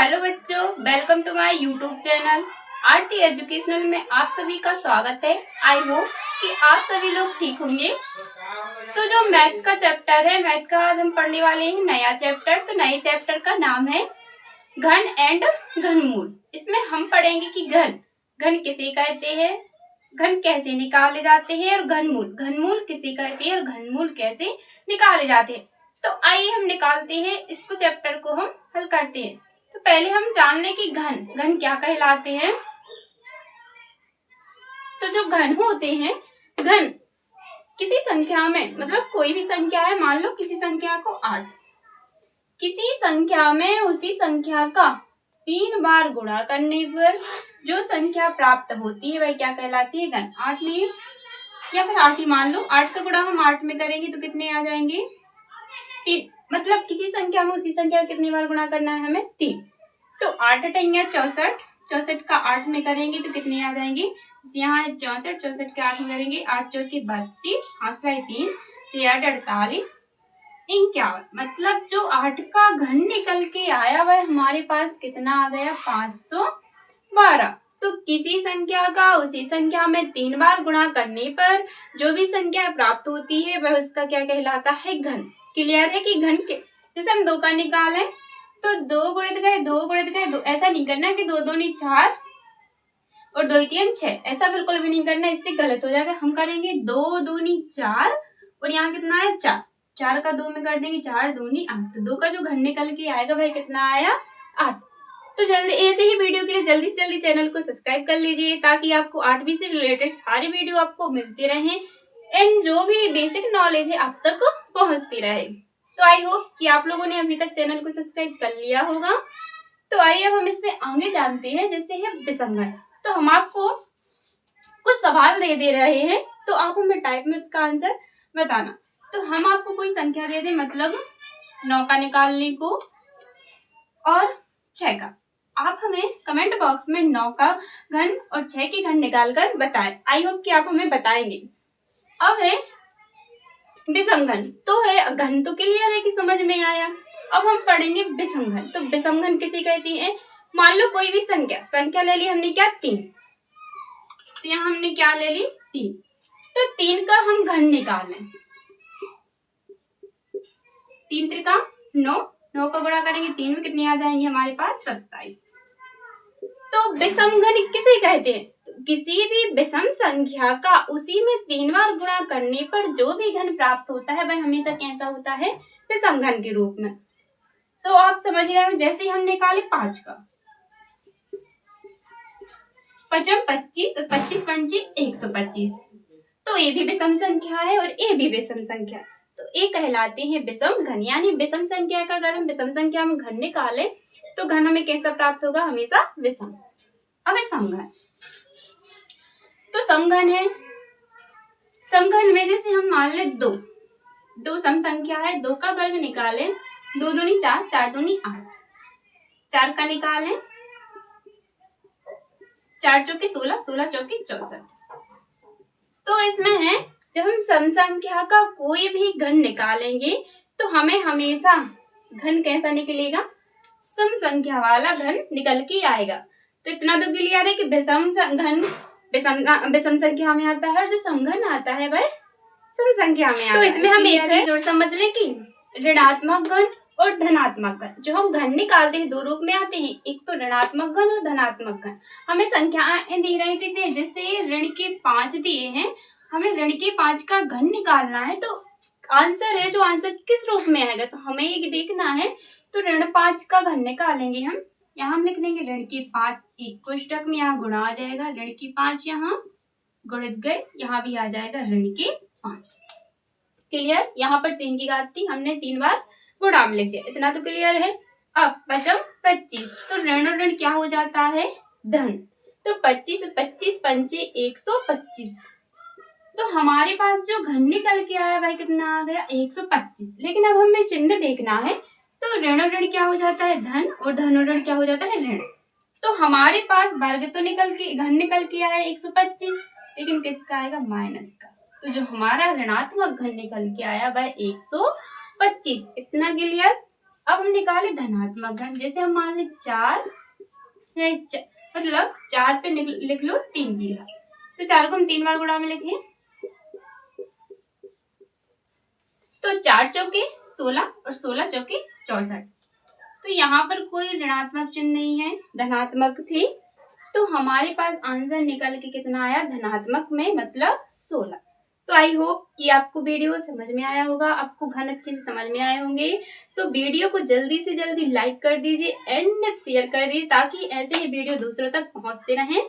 Hello बच्चों, welcome to my YouTube channel Aarti educational में आप सभी का स्वागत है। आई होप कि आप सभी लोग ठीक होंगे। तो जो मैथ का चैप्टर है, मैथ का आज हम पढ़ने वाले हैं नया चैप्टर। तो नए चैप्टर का नाम है घन एंड घनमूल। इसमें हम पढ़ेंगे कि घन किसे कहते हैं, घन कैसे निकाले जाते हैं और घनमूल किसे कहते हैं और घनमूल कैसे निकाले जाते हैं। तो आइए हम निकालते हैं, इसको चैप्टर को हम हल करते हैं। तो पहले हम जान लें कि घन क्या कहलाते हैं। तो जो घन होते हैं, घन किसी संख्या में, मतलब कोई भी संख्या है, मान लो किसी संख्या को 8, किसी संख्या में उसी संख्या का 3 बार गुणा करने पर जो संख्या प्राप्त होती है वह क्या कहलाती है, घन। 8 नहीं या फिर 8 ही मान लो, 8 का गुणा हम 8 में करेंगे तो कितने आ जाएंगे, 3। मतलब किसी संख्या में उसी संख्या कितनी बार गुणा करना है हमें, 3। तो 8 अठेंगे 64, 64 का 8 में करेंगे तो कितने आ जाएंगे, यहाँ है 64, 64 के 8 में करेंगे, 8 चौके 32, 5 3, 6 8 48, 51। मतलब जो 8 का घन निकल के आया वह हमारे पास कितना आ गया, 512। तो किसी संख्या का उसी संख्या में 3 बार गुणा करने पर जो भी संख्या प्राप्त होती है वह उसका क्या कहलाता है, घन। क्लियर है कि घन के, जैसे हम 2 का निकालें तो 2 गुणित गए 2 गुणित गए 2, ऐसा नहीं करना कि 2 दूनी 4 और 2 3 6, ऐसा बिल्कुल भी नहीं करना, इससे गलत हो जाएगा। हम करेंगे 2 दूनी 4 और यहाँ कितना है 4, 4 का 2 में कर देंगे 4 दूनी 8। तो 2 का जो घन निकल के आएगा भाई कितना आया, 8। तो जल्दी ऐसे ही वीडियो के लिए जल्दी से जल्दी चैनल को सब्सक्राइब कर लीजिए ताकि आपको 8वीं से रिलेटेड सारी वीडियो आपको मिलती रहे एंड जो भी बेसिक नॉलेज है आप तक पहुंचती रहे। तो आई होप कि आप लोगों ने अभी तक चैनल को सब्सक्राइब कर लिया होगा। तो आइए अब हम इसमें आगे जानते हैं, जैसे है विषम घन। तो हम आपको कुछ सवाल दे रहे हैं, तो आप हमें टाइप में उसका आंसर बताना। तो हम आपको कोई संख्या दे दें, मतलब 9 का निकालने को और 6 का, आप हमें कमेंट बॉक्स में 9 का घन और 6 के घन निकालकर बताएं। आई होप कि आप हमें बताएंगे। अब है विषम घन। तो है घन तो क्लियर है कि समझ में आया। अब हम पढ़ेंगे विषम घन। तो विषम घन किसे कहती है, मान लो कोई भी संख्या ले ली हमने, क्या 3। तो यहाँ हमने क्या ले ली, 3। तो 3 का हम घन निकालें, 3 त्रिका 9, 9 का गुणा करेंगे 3 में, कितने आ जाएंगे हमारे पास, 27। तो विषम घन किसे कहते हैं, तो किसी भी विषम संख्या का उसी में 3 बार गुणा करने पर जो भी घन प्राप्त होता है वह हमेशा कैसा होता है, विषम घन के रूप में। तो आप समझ गए हो, जैसे हम निकाले 5 का, 5 25 और 25 पंचे 125। तो ये भी विषम संख्या है और ये भी विषम संख्या, तो ये कहलाते हैं विषम घन। यानी विषम संख्या का अगर हम विषम संख्या में घन निकालें तो घन हमें कैसा प्राप्त होगा, हमेशा विषम। अब समघन। तो समघन है, समघन में जैसे हम मान ले 2 सम संख्या है, 2 का वर्ग निकालें, 2 दूनी 4, 4 दूनी 8, 4 का निकालें, 4 चौके 16, 16 चौके 64। तो इसमें है जब हम सम संख्या का कोई भी घन निकालेंगे तो हमें हमेशा घन कैसा निकलेगा, सम संख्या वाला घन निकल के आएगा। तो इतना तो क्लियर है कि विषम घन विषम संख्या में आता है और जो समघन आता है वह सम संख्या में आता है। तो इसमें हम एक चीज और समझ लें कि ऋणात्मक घन और धनात्मक घन, जो हम घन निकालते हैं 2 रूप में आते हैं, एक तो ऋणात्मक घन और धनात्मक घन। हमें संख्याएं दी रही थी, जैसे ऋण के 5 दिए हैं, हमें ऋण के 5 का घन निकालना है, तो आंसर है जो आंसर किस रूप में आएगा, तो हमें ये देखना है। तो ऋण 5 का घन निकालेंगे हम, यहाँ हम लिख लेंगे ऋण के 5 एक कोष्टक में, यहाँ गुणा आ जाएगा, ऋण के 5 यहाँ गुणित गए, यहाँ भी आ जाएगा ऋण के 5। क्लियर, यहाँ पर 3 की घात थी, हमने 3 बार गुणा में लिख दिया, इतना तो क्लियर है। अब 5 25, तो ऋण और ऋण क्या हो जाता है, धन। तो 25 25 पंचे 125। तो हमारे पास जो घन निकल के आया वह कितना आ गया, 125। लेकिन अब हमें चिन्ह देखना है, तो ऋण और ऋण क्या हो जाता है, धन, और धन और ऋण क्या हो जाता है, ऋण। तो हमारे पास वर्ग तो घन निकल के आया 125, लेकिन किसका आएगा, माइनस का। तो जो हमारा ऋणात्मक घन निकल के आया वह 125। इतना क्लियर। अब हम निकाले धनात्मक घन, जैसे हम मान लें 4 या मतलब 4 पे लिख लो 3 बीघा, तो 4 को हम 3 बार गुणा में लिखें तो 4 चौके 16 और 16 चौके 64। तो यहाँ पर कोई ऋणात्मक चिन्ह नहीं है, धनात्मक थे, तो हमारे पास आंसर निकल के कितना आया, धनात्मक में मतलब 16। तो आई होप कि आपको वीडियो समझ में आया होगा, आपको घन अच्छे से समझ में आए होंगे। तो वीडियो को जल्दी से जल्दी लाइक कर दीजिए एंड शेयर कर दीजिए ताकि ऐसे ही वीडियो दूसरों तक पहुंचते रहें।